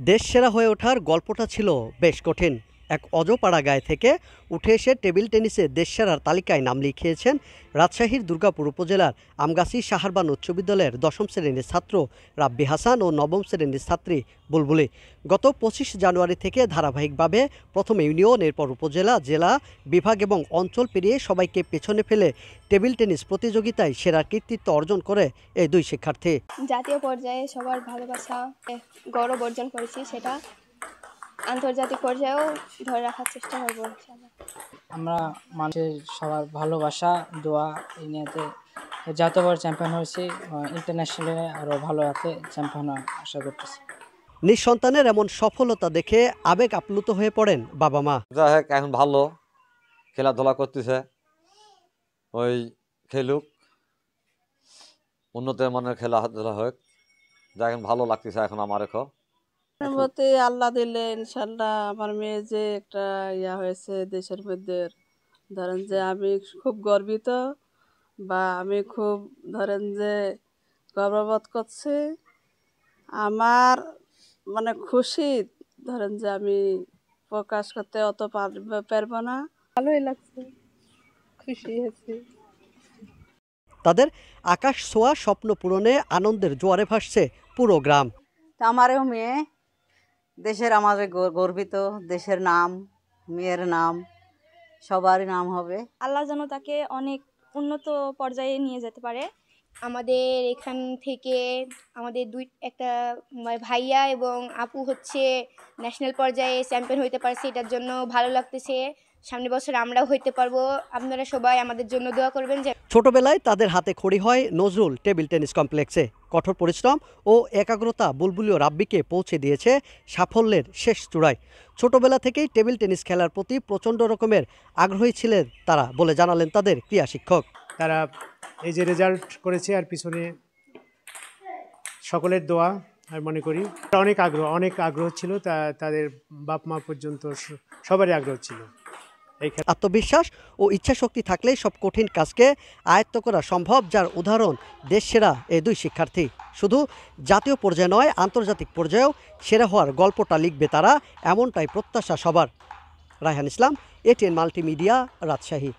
দেশ সেরা হয়ে ওঠার গল্পটা ছিল বেশ কঠিন। এক অজপাড়া গায়ে থেকে উঠে এসে টেবিল টেনিসে দেশ সেরার তালিকায় নাম লিখিয়েছেন রাজশাহীর দুর্গাপুর উপজেলার আমগাছি সাহারবান উচ্চ বিদ্যালয়ের ১০ম শ্রেণীর ছাত্র রাব্বি হাসান ও ৯ম শ্রেণীর ছাত্রী বুলবুলি। গত ২৫ জানুয়ারি থেকে ধারাবাহিকভাবে প্রথম ইউনিয়ন, এরপর উপজেলা, জেলা, বিভাগ এবং অঞ্চল পেরিয়ে সবাইকে পেছনে ফেলে টেবিল টেনিস প্রতিযোগিতায় সেরা কৃতিত্ব অর্জন করে এই দুই শিক্ষার্থী। জাতীয় পর্যায়ে সবার ভালোবাসা, গৌরব অর্জন করেছি, সেটা আন্তর্জাতিক পর্যায়েও ধরে রাখার চেষ্টা করব। আমরা মানুষের সবার ভালোবাসা, দোয়া এই নিয়েতে জাতীয়বার চ্যাম্পিয়ন হয়েছি, ইন্টারন্যাশনালে আরও ভালো হাতে চ্যাম্পিয়ন আশা করতেছি। নিঃসন্তানের এমন সফলতা দেখে আবেগ আপ্লুত হয়ে পড়েন বাবা মা। যাই হোক, এখন ভালো খেলাধুলা করতেছে, ওই খেলুক, উন্নত মানের খেলাধুলা হোক, যা এখন ভালো লাগতেছে। এখন আমার আল্লাহ দিলে ইনশাল্লাহ আমার মেয়ে যে একটা হয়েছে দেশের মধ্যে, ধরেন যে আমি খুব গর্বিত, বা আমি খুব ধরেন যে গর্ববোধ করছি। আমার মানে খুশি, ধরেন যে আমি প্রকাশ করতে অত পারবো না। ভালোই লাগছে, খুশি হয়েছি। তাদের আকাশ ছোঁয়া স্বপ্ন পূরণে আনন্দের জোয়ারে ভাসছে পুরো গ্রাম। আমারও মেয়ে দেশের, আমাদের গর্বিত, দেশের নাম, মেয়ের নাম, সবারই নাম হবে। আল্লাহ যেন তাকে অনেক উন্নত পর্যায়ে নিয়ে যেতে পারে। আমাদের এখান থেকে আমাদের একটা ভাইয়া এবং আপু হচ্ছে ন্যাশনাল পর্যায়ে চ্যাম্পিয়ন হইতে পারছে, এটার জন্য ভালো লাগতেছে। সামনের বছর আমরাও হইতে পারবো। আপনারা সবাই আমাদের জন্য দোয়া করবেন। যে ছোটবেলায় তাদের হাতে খড়ি হয় নজরুল টেবিল টেনিস কমপ্লেক্সে। কঠোর পরিশ্রম ও একাগ্রতা বুলবুলি ও রাব্বিকে পৌঁছে দিয়েছে সাফল্যের শেষ চূড়ায়। ছোটবেলা থেকেই টেবিল টেনিস খেলার প্রতি প্রচণ্ড রকমের আগ্রহী ছিলেন তারা বলে জানালেন তাদের ক্রীড়া শিক্ষক। তারা এই যে রেজাল্ট করেছে, আর পিছনে সকলের দোয়া, আর মনে করি অনেক আগ্রহ ছিল, তাদের বাপ মা পর্যন্ত সবারই আগ্রহ ছিল। আত্মবিশ্বাস ও ইচ্ছাশক্তি থাকলে সব কঠিন কাজকে আয়ত্ত করা সম্ভব, যার উদাহরণ দেশ সেরা এই দুই শিক্ষার্থী। শুধু জাতীয় পর্যায়ে নয়, আন্তর্জাতিক পর্যায়েও সেরা হওয়ার গল্পটা লিখবে তারা, এমনটাই প্রত্যাশা সবার। রায়হান ইসলাম, এটিএন মাল্টিমিডিয়া, রাজশাহী।